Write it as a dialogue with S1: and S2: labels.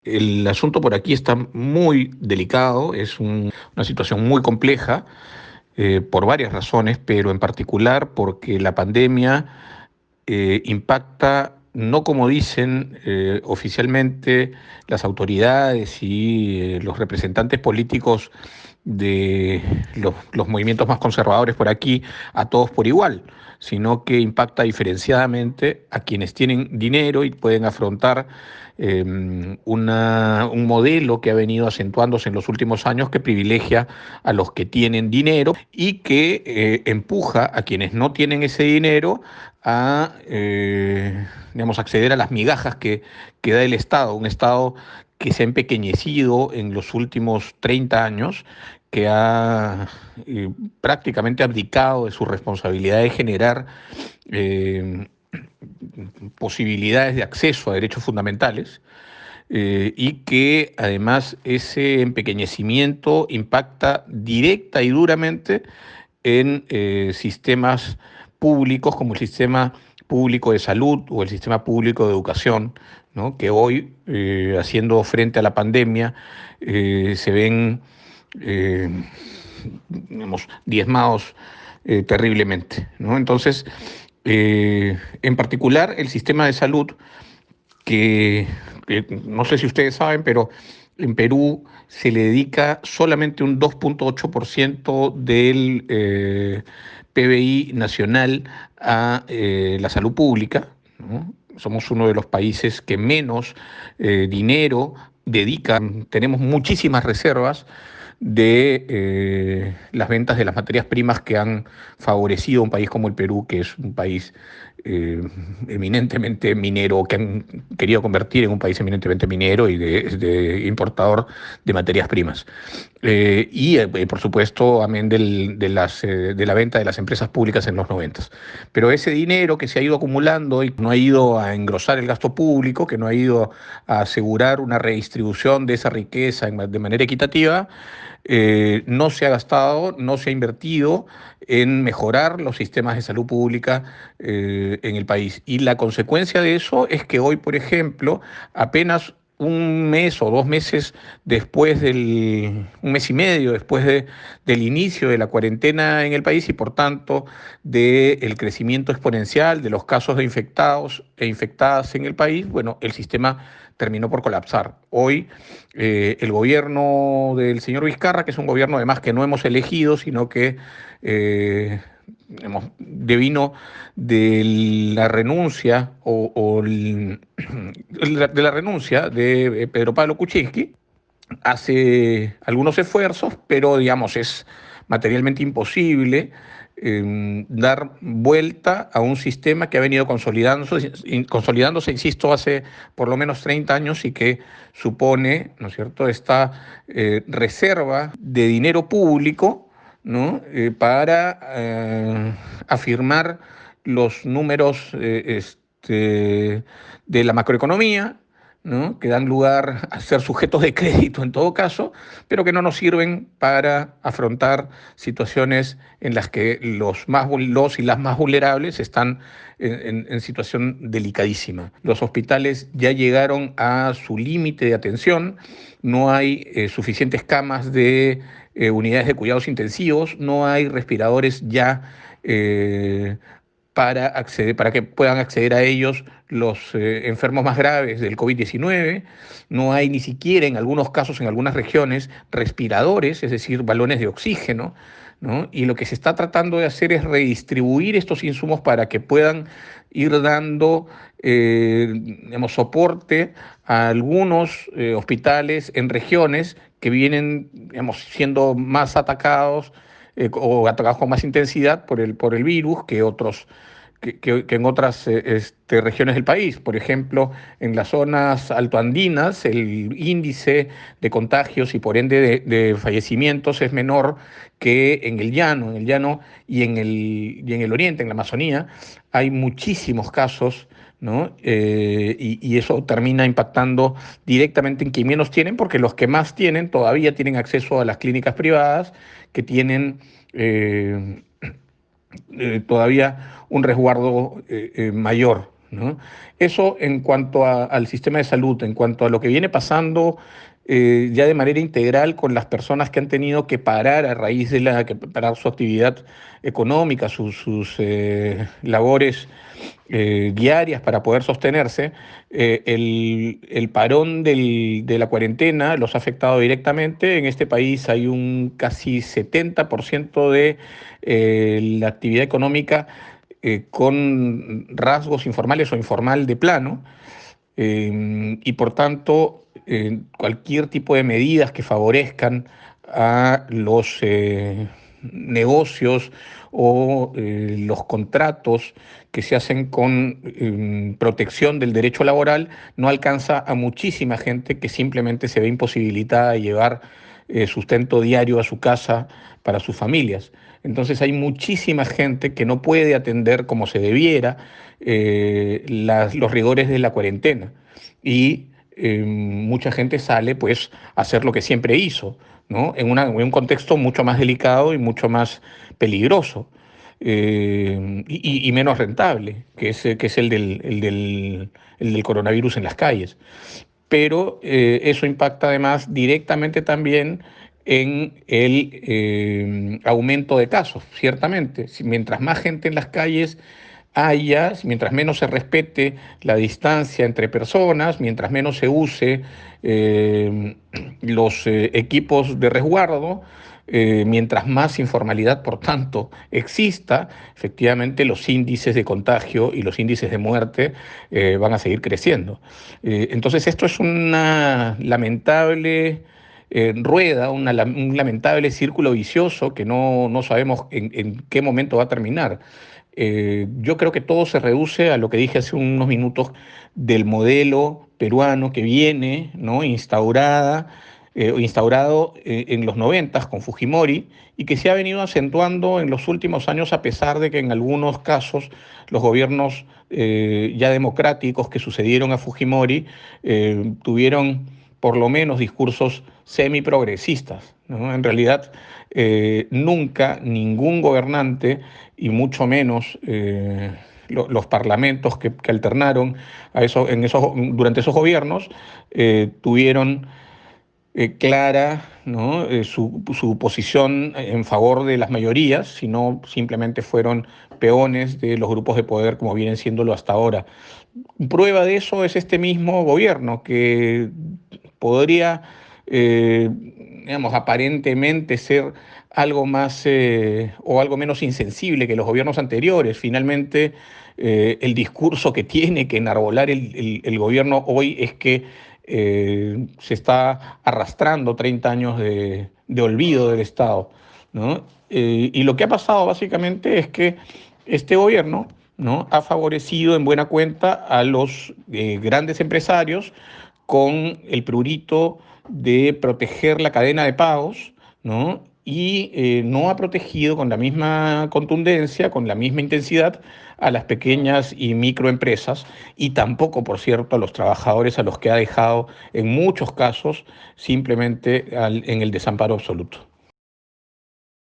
S1: El asunto por aquí está muy delicado, es una situación muy compleja por varias razones, pero en particular porque la pandemia impacta, no como dicen oficialmente las autoridades y los representantes políticos de los movimientos más conservadores por aquí, a todos por igual, sino que impacta diferenciadamente a quienes tienen dinero y pueden afrontar un modelo que ha venido acentuándose en los últimos años que privilegia a los que tienen dinero y que empuja a quienes no tienen ese dinero a digamos, acceder a las migajas que da el Estado, un Estado que se ha empequeñecido en los últimos 30 años, que ha prácticamente abdicado de su responsabilidad de generar eh, posibilidades de acceso a derechos fundamentales y que además ese empequeñecimiento impacta directa y duramente en sistemas públicos como el sistema público de salud o el sistema público de educación, ¿no? Que hoy, haciendo frente a la pandemia, se ven eh, digamos, diezmados terriblemente, ¿no? Entonces, en particular, el sistema de salud que no sé si ustedes saben, pero en Perú se le dedica solamente un 2,8% del PBI nacional a la salud pública, ¿no? Somos uno de los países que menos dinero dedican, tenemos muchísimas reservas de las ventas de las materias primas que han favorecido a un país como el Perú, que es un país eh, eminentemente minero, que han querido convertir en un país eminentemente minero y de importador de materias primas. Por supuesto, amén de la venta de las empresas públicas en los 90. Pero ese dinero que se ha ido acumulando y no ha ido a engrosar el gasto público, que no ha ido a asegurar una redistribución de esa riqueza de manera equitativa, no se ha gastado, no se ha invertido en mejorar los sistemas de salud pública en el país. Y la consecuencia de eso es que hoy, por ejemplo, apenas un mes o 2 meses un mes y medio del inicio de la cuarentena en el país y por tanto del crecimiento exponencial de los casos de infectados e infectadas en el país, bueno, el sistema terminó por colapsar. Hoy el gobierno del señor Vizcarra, que es un gobierno además que no hemos elegido, sino que devino de la renuncia de la renuncia de Pedro Pablo Kuczynski, hace algunos esfuerzos, pero digamos es materialmente imposible dar vuelta a un sistema que ha venido consolidándose, insisto, hace por lo menos 30 años y que supone, ¿no es cierto?, esta reserva de dinero público, ¿no?, para afirmar los números de la macroeconomía, ¿no?, que dan lugar a ser sujetos de crédito en todo caso, pero que no nos sirven para afrontar situaciones en las que los y las más vulnerables están en situación delicadísima. Los hospitales ya llegaron a su límite de atención, no hay suficientes camas de unidades de cuidados intensivos, no hay respiradores ya para que puedan acceder a ellos los enfermos más graves del COVID-19. No hay ni siquiera en algunos casos, en algunas regiones, respiradores, es decir, balones de oxígeno, ¿no? Y lo que se está tratando de hacer es redistribuir estos insumos para que puedan ir dando digamos, soporte a algunos hospitales en regiones que vienen, digamos, siendo más atacados o atacados con más intensidad por el virus que en otras regiones del país. Por ejemplo, en las zonas altoandinas, el índice de contagios y por ende de fallecimientos es menor que en el llano. En el llano y en el oriente, en la Amazonía, hay muchísimos casos, ¿no? Y eso termina impactando directamente en quien menos tienen, porque los que más tienen todavía tienen acceso a las clínicas privadas, que tienen todavía un resguardo mayor, ¿no? Eso en cuanto al sistema de salud, en cuanto a lo que viene pasando ya de manera integral con las personas que han tenido que parar a raíz de que parar su actividad económica, sus labores diarias para poder sostenerse, el parón de la cuarentena los ha afectado directamente. En este país hay un casi 70% de la actividad económica con rasgos informales o informal de plano, y por tanto cualquier tipo de medidas que favorezcan a los negocios o los contratos que se hacen con protección del derecho laboral no alcanza a muchísima gente que simplemente se ve imposibilitada de llevar sustento diario a su casa para sus familias. Entonces hay muchísima gente que no puede atender como se debiera los rigores de la cuarentena y mucha gente sale pues a hacer lo que siempre hizo, ¿no? En un contexto mucho más delicado y mucho más peligroso, y menos rentable, que es el del coronavirus en las calles. Pero eso impacta además directamente también en el aumento de casos, ciertamente. Mientras más gente en las calles haya, mientras menos se respete la distancia entre personas, mientras menos se use los equipos de resguardo, mientras más informalidad, por tanto, exista, efectivamente los índices de contagio y los índices de muerte van a seguir creciendo. Entonces esto es una lamentable rueda, un lamentable círculo vicioso que no sabemos en qué momento va a terminar. Yo creo que todo se reduce a lo que dije hace unos minutos del modelo peruano que viene, ¿no? Instaurado en los 90 con Fujimori y que se ha venido acentuando en los últimos años a pesar de que en algunos casos los gobiernos ya democráticos que sucedieron a Fujimori tuvieron por lo menos discursos semi-progresistas, ¿no? En realidad, nunca ningún gobernante, y mucho menos los parlamentos que alternaron durante esos gobiernos, tuvieron clara, ¿no? Su posición en favor de las mayorías, sino simplemente fueron peones de los grupos de poder como vienen siéndolo hasta ahora. Prueba de eso es este mismo gobierno que podría, eh, digamos, aparentemente ser algo más o algo menos insensible que los gobiernos anteriores. Finalmente, el discurso que tiene que enarbolar el gobierno hoy es que se está arrastrando 30 años de olvido del Estado, ¿no? Y lo que ha pasado básicamente es que este gobierno, ¿no?, ha favorecido en buena cuenta a los grandes empresarios con el prurito de proteger la cadena de pagos, ¿no? Y no ha protegido con la misma contundencia, con la misma intensidad a las pequeñas y microempresas y tampoco, por cierto, a los trabajadores a los que ha dejado en muchos casos simplemente en el desamparo absoluto.